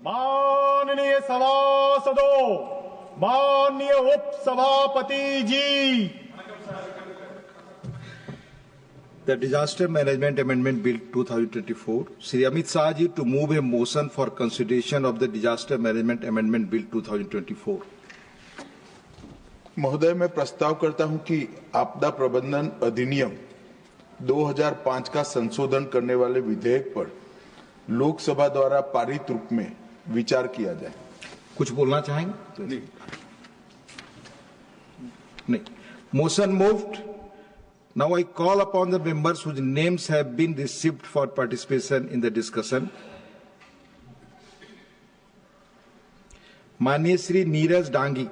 माननीय सभासदों, माननीय उप सभापति जी, The Disaster Management Amendment Bill 2024, Shri Amit Shah ji to move a motion for consideration of the Disaster Management Amendment Bill 2024. महोदय, मैं प्रस्ताव करता हूं कि आपदा प्रबंधन अधिनियम 2005 का संशोधन करने वाले विधेयक पर लोकसभा द्वारा पारित रूप में विचार किया जाए। कुछ बोलना चाहेंगे? नहीं। Motion moved. Now I call upon the members whose names have been received for participation in the discussion. माननीय श्री नीरज डांगी।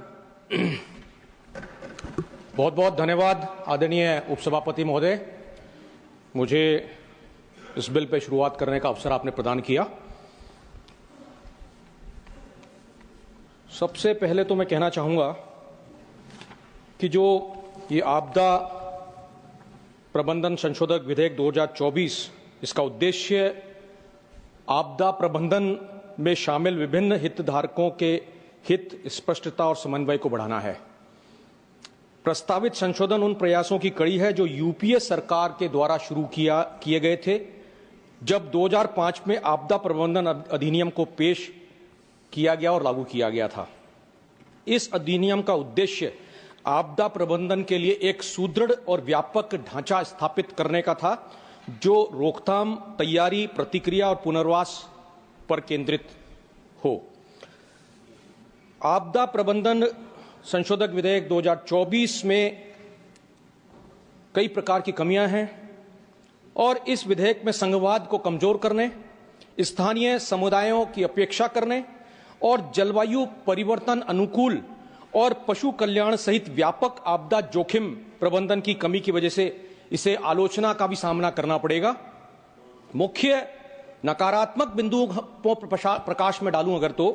बहुत बहुत धन्यवाद आदरणीय उपसभापति महोदय, मुझे इस बिल पर शुरुआत करने का अवसर आपने प्रदान किया। सबसे पहले तो मैं कहना चाहूंगा कि जो ये आपदा प्रबंधन संशोधक विधेयक 2024, इसका उद्देश्य आपदा प्रबंधन में शामिल विभिन्न हितधारकों के हित, स्पष्टता और समन्वय को बढ़ाना है। प्रस्तावित संशोधन उन प्रयासों की कड़ी है जो यूपीए सरकार के द्वारा शुरू किए गए थे जब 2005 में आपदा प्रबंधन अधिनियम को पेश किया गया और लागू किया गया था। इस अधिनियम का उद्देश्य आपदा प्रबंधन के लिए एक सुदृढ़ और व्यापक ढांचा स्थापित करने का था जो रोकथाम, तैयारी, प्रतिक्रिया और पुनर्वास पर केंद्रित हो। आपदा प्रबंधन संशोधक विधेयक 2024 में कई प्रकार की कमियां हैं और इस विधेयक में संघवाद को कमजोर करने, स्थानीय समुदायों की अपेक्षा करने और जलवायु परिवर्तन अनुकूल और पशु कल्याण सहित व्यापक आपदा जोखिम प्रबंधन की कमी की वजह से इसे आलोचना का भी सामना करना पड़ेगा। मुख्य नकारात्मक बिंदुओं को प्रकाश में डालूं अगर तो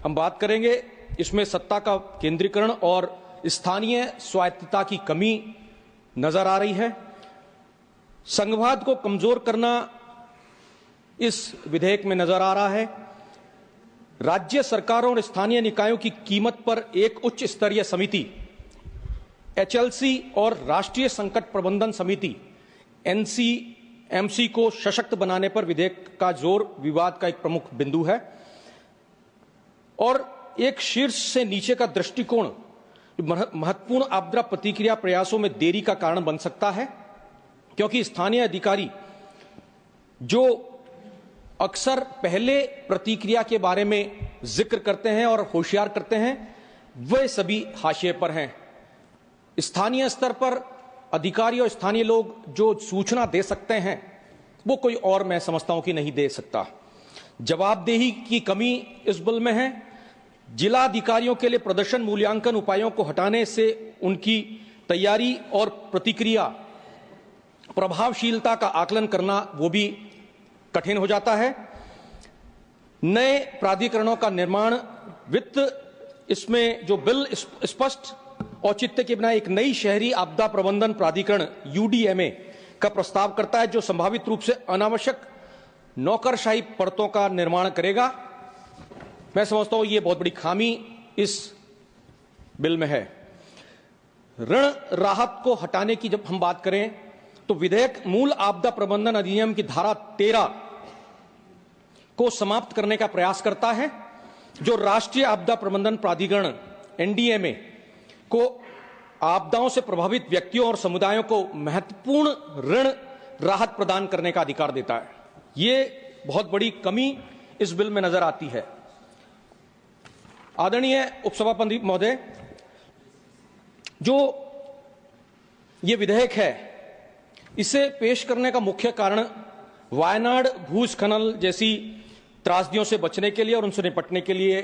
हम बात करेंगे, इसमें सत्ता का केंद्रीकरण और स्थानीय स्वायत्तता की कमी नजर आ रही है। संघवाद को कमजोर करना इस विधेयक में नजर आ रहा है। राज्य सरकारों और स्थानीय निकायों की कीमत पर एक उच्च स्तरीय समिति एचएलसी और राष्ट्रीय संकट प्रबंधन समिति एनसीएमसी को सशक्त बनाने पर विधेयक का जोर विवाद का एक प्रमुख बिंदु है और एक शीर्ष से नीचे का दृष्टिकोण महत्वपूर्ण आपदा प्रतिक्रिया प्रयासों में देरी का कारण बन सकता है, क्योंकि स्थानीय अधिकारी जो अक्सर पहले प्रतिक्रिया के बारे में जिक्र करते हैं और होशियार करते हैं, वे सभी हाशिए पर हैं। स्थानीय स्तर पर अधिकारी और स्थानीय लोग जो सूचना दे सकते हैं वो कोई और, मैं समझता हूं कि नहीं दे सकता। जवाबदेही की कमी इस बिल में है। जिला अधिकारियों के लिए प्रदर्शन मूल्यांकन उपायों को हटाने से उनकी तैयारी और प्रतिक्रिया प्रभावशीलता का आकलन करना वो भी कठिन हो जाता है। नए प्राधिकरणों का निर्माण, वित्त, इसमें जो बिल स्पष्ट औचित्य के बिना एक नई शहरी आपदा प्रबंधन प्राधिकरण यूडीएमए का प्रस्ताव करता है जो संभावित रूप से अनावश्यक नौकरशाही परतों का निर्माण करेगा। मैं समझता हूं ये बहुत बड़ी खामी इस बिल में है। ऋण राहत को हटाने की जब हम बात करें तो विधेयक मूल आपदा प्रबंधन अधिनियम की धारा 13 को समाप्त करने का प्रयास करता है जो राष्ट्रीय आपदा प्रबंधन प्राधिकरण एनडीएमए को आपदाओं से प्रभावित व्यक्तियों और समुदायों को महत्वपूर्ण ऋण राहत प्रदान करने का अधिकार देता है। ये बहुत बड़ी कमी इस बिल में नजर आती है। आदरणीय उपसभापति महोदय, जो ये विधेयक है इसे पेश करने का मुख्य कारण वायनाड भूस्खलन जैसी त्रासदियों से बचने के लिए और उनसे निपटने के लिए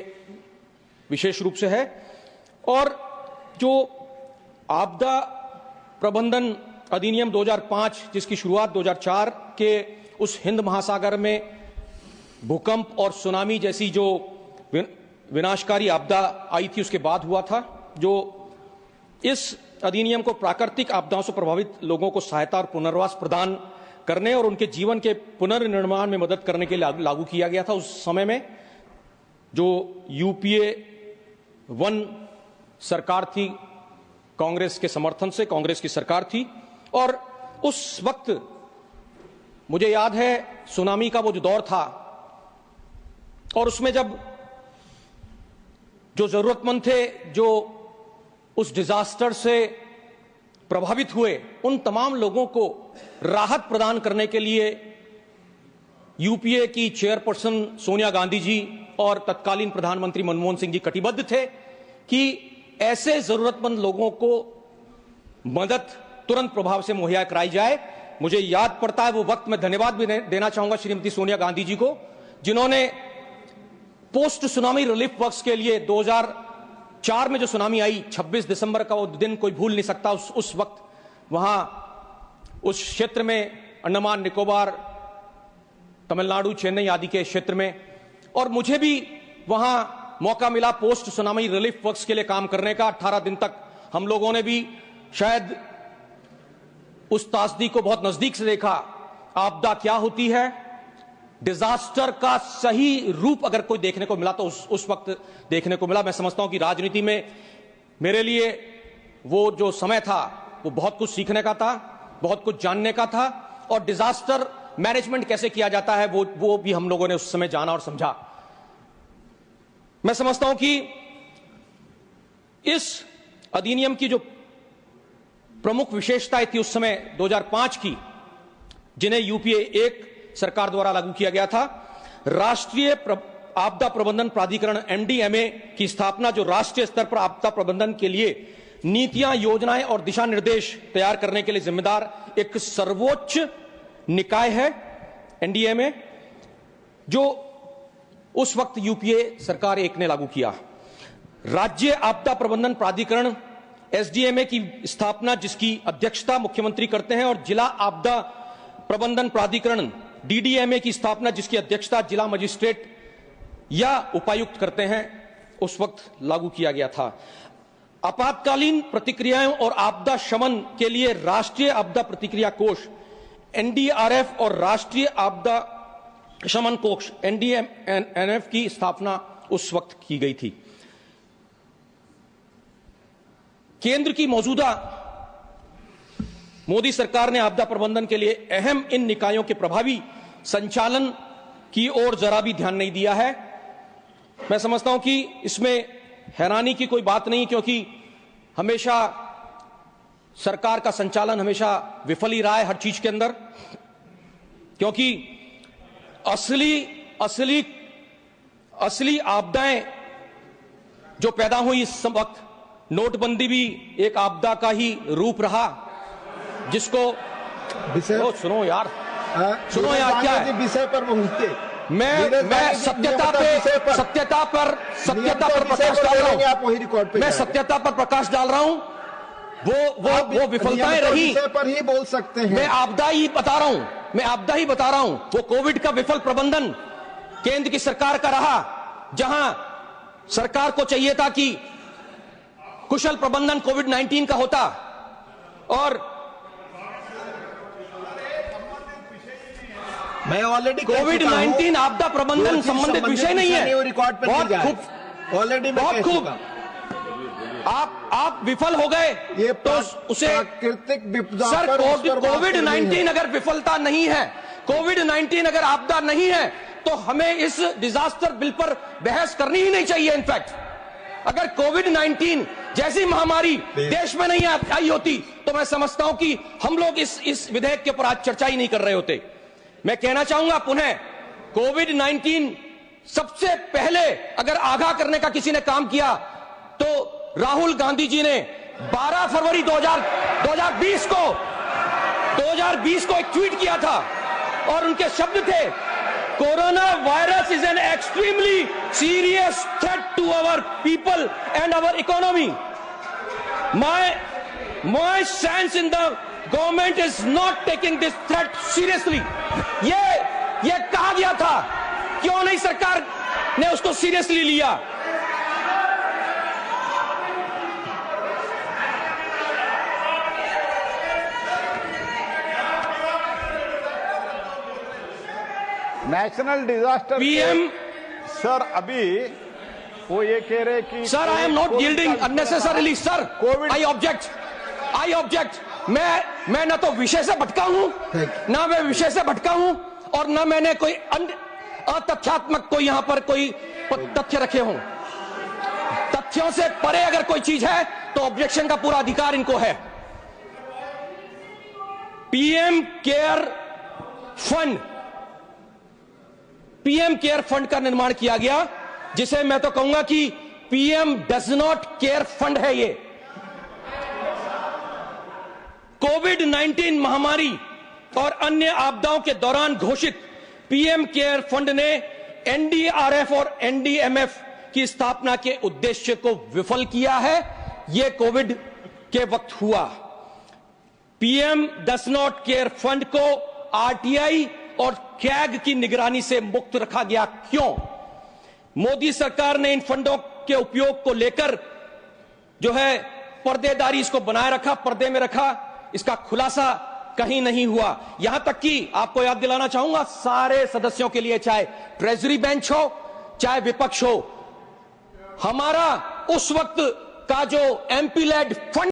विशेष रूप से है और जो आपदा प्रबंधन अधिनियम 2005 जिसकी शुरुआत 2004 के उस हिंद महासागर में भूकंप और सुनामी जैसी जो विनाशकारी आपदा आई थी उसके बाद हुआ था, जो इस अधिनियम को प्राकृतिक आपदाओं से प्रभावित लोगों को सहायता और पुनर्वास प्रदान करने और उनके जीवन के पुनर्निर्माण में मदद करने के लिए लागू किया गया था। उस समय में जो यूपीए 1 सरकार थी, कांग्रेस के समर्थन से कांग्रेस की सरकार थी, और उस वक्त मुझे याद है सुनामी का वो जो दौर था, और उसमें जब जो जरूरतमंद थे, जो उस डिजास्टर से प्रभावित हुए, उन तमाम लोगों को राहत प्रदान करने के लिए यूपीए की चेयरपर्सन सोनिया गांधी जी और तत्कालीन प्रधानमंत्री मनमोहन सिंह जी कटिबद्ध थे कि ऐसे जरूरतमंद लोगों को मदद तुरंत प्रभाव से मुहैया कराई जाए। मुझे याद पड़ता है वो वक्त, मैं धन्यवाद भी देना चाहूंगा श्रीमती सोनिया गांधी जी को, जिन्होंने पोस्ट सुनामी रिलीफ वर्क्स के लिए 2004 में जो सुनामी आई, 26 दिसंबर का वो दिन कोई भूल नहीं सकता। उस वक्त वहां उस क्षेत्र में, अंडमान निकोबार, तमिलनाडु, चेन्नई आदि के क्षेत्र में, और मुझे भी वहां मौका मिला पोस्ट सुनामी रिलीफ वर्क्स के लिए काम करने का। 18 दिन तक हम लोगों ने भी शायद उस त्रासदी को बहुत नजदीक से देखा। आपदा क्या होती है, डिजास्टर का सही रूप अगर कोई देखने को मिला तो उस वक्त देखने को मिला। मैं समझता हूं कि राजनीति में मेरे लिए वो जो समय था वो बहुत कुछ सीखने का था, बहुत कुछ जानने का था, और डिजास्टर मैनेजमेंट कैसे किया जाता है वो भी हम लोगों ने उस समय जाना और समझा। मैं समझता हूं कि इस अधिनियम की जो प्रमुख विशेषताएं थी उस समय 2005 की, जिन्हें यूपीए 1 सरकार द्वारा लागू किया गया था, राष्ट्रीय आपदा प्रबंधन प्राधिकरण एमडीएमए की स्थापना, जो राष्ट्रीय स्तर पर आपदा प्रबंधन के लिए नीतियां, योजनाएं और दिशा निर्देश तैयार करने के लिए जिम्मेदार एक सर्वोच्च निकाय है एनडीएमए, जो उस वक्त यूपीए सरकार 1 ने लागू किया। राज्य आपदा प्रबंधन प्राधिकरण एसडीएमए की स्थापना, जिसकी अध्यक्षता मुख्यमंत्री करते हैं, और जिला आपदा प्रबंधन प्राधिकरण डीडीएमए की स्थापना, जिसकी अध्यक्षता जिला मजिस्ट्रेट या उपायुक्त करते हैं, उस वक्त लागू किया गया था। आपातकालीन प्रतिक्रियाओं और आपदा शमन के लिए राष्ट्रीय आपदा प्रतिक्रिया कोष एनडीआरएफ और राष्ट्रीय आपदा शमन कोष एनडीएमएफ की स्थापना उस वक्त की गई थी। केंद्र की मौजूदा मोदी सरकार ने आपदा प्रबंधन के लिए अहम इन निकायों के प्रभावी संचालन की ओर जरा भी ध्यान नहीं दिया है। मैं समझता हूं कि इसमें हैरानी की कोई बात नहीं, क्योंकि हमेशा सरकार का संचालन हमेशा विफल ही रहा है हर चीज के अंदर, क्योंकि असली आपदाएं जो पैदा हुई इस वक्त, नोटबंदी भी एक आपदा का ही रूप रहा, जिसको सुनो यार क्या है विषय पर मैं सत्यता पर प्रकाश डाल रहा हूं। मैं सत्यता पर प्रकाश डाल रहा हूं। वो विफलताएं रही पर ही बोल सकते हैं। मैं आपदा ही बता रहा हूं। वो कोविड का विफल प्रबंधन केंद्र की सरकार का रहा, जहां सरकार को चाहिए था कि कुशल प्रबंधन कोविड-19 का होता, और मैं ऑलरेडी कोविड-19 आपदा प्रबंधन संबंधित विषय नहीं है। रिकॉर्ड पर बहुत खूब आप विफल हो गए, ये तो उसे प्राकृतिक विपदा सर, पर कोविड-19 अगर विफलता नहीं है, कोविड-19 अगर आपदा नहीं है, तो हमें इस डिजास्टर बिल पर बहस करनी ही नहीं चाहिए। इनफैक्ट अगर कोविड-19 जैसी महामारी देश में नहीं आई होती, तो मैं समझता हूं कि हम लोग इस विधेयक के ऊपर आज चर्चा ही नहीं कर रहे होते। मैं कहना चाहूंगा पुनः, कोविड-19 सबसे पहले अगर आगाह करने का किसी ने काम किया तो राहुल गांधी जी ने 12 फरवरी 2020 को एक ट्वीट किया था, और उनके शब्द थे, corona virus is an extremely serious threat to our people and our economy. My sense in the government is not taking this threat seriously. ये कहा गया था, क्यों नहीं सरकार ने उसको सीरियसली लिया? नेशनल डिजास्टर पीएम सर अभी वो ये कह रहे कि sir I am not yielding unnecessarily sir, I object. मैं ना तो विषय से भटका हूं, ना मैं विषय से भटका हूं, और ना मैंने कोई अतथ्यात्मक कोई यहां पर कोई तथ्य रखे हों। तथ्यों से परे अगर कोई चीज है तो ऑब्जेक्शन का पूरा अधिकार इनको है। पीएम केयर फंड का निर्माण किया गया, जिसे मैं तो कहूंगा कि PM does not care fund है ये। कोविड-19 महामारी और अन्य आपदाओं के दौरान घोषित पीएम केयर फंड ने एनडीआरएफ और एनडीएमएफ की स्थापना के उद्देश्य को विफल किया है। यह कोविड के वक्त हुआ। PM does not care fund को आरटीआई और कैग की निगरानी से मुक्त रखा गया। क्यों? मोदी सरकार ने इन फंडों के उपयोग को लेकर जो है पर्देदारी इसको बनाए रखा, पर्दे में रखा, इसका खुलासा कहीं नहीं हुआ। यहां तक कि आपको याद दिलाना चाहूंगा सारे सदस्यों के लिए, चाहे ट्रेजरी बेंच हो चाहे विपक्ष हो, हमारा उस वक्त का जो एमपी लेड फंड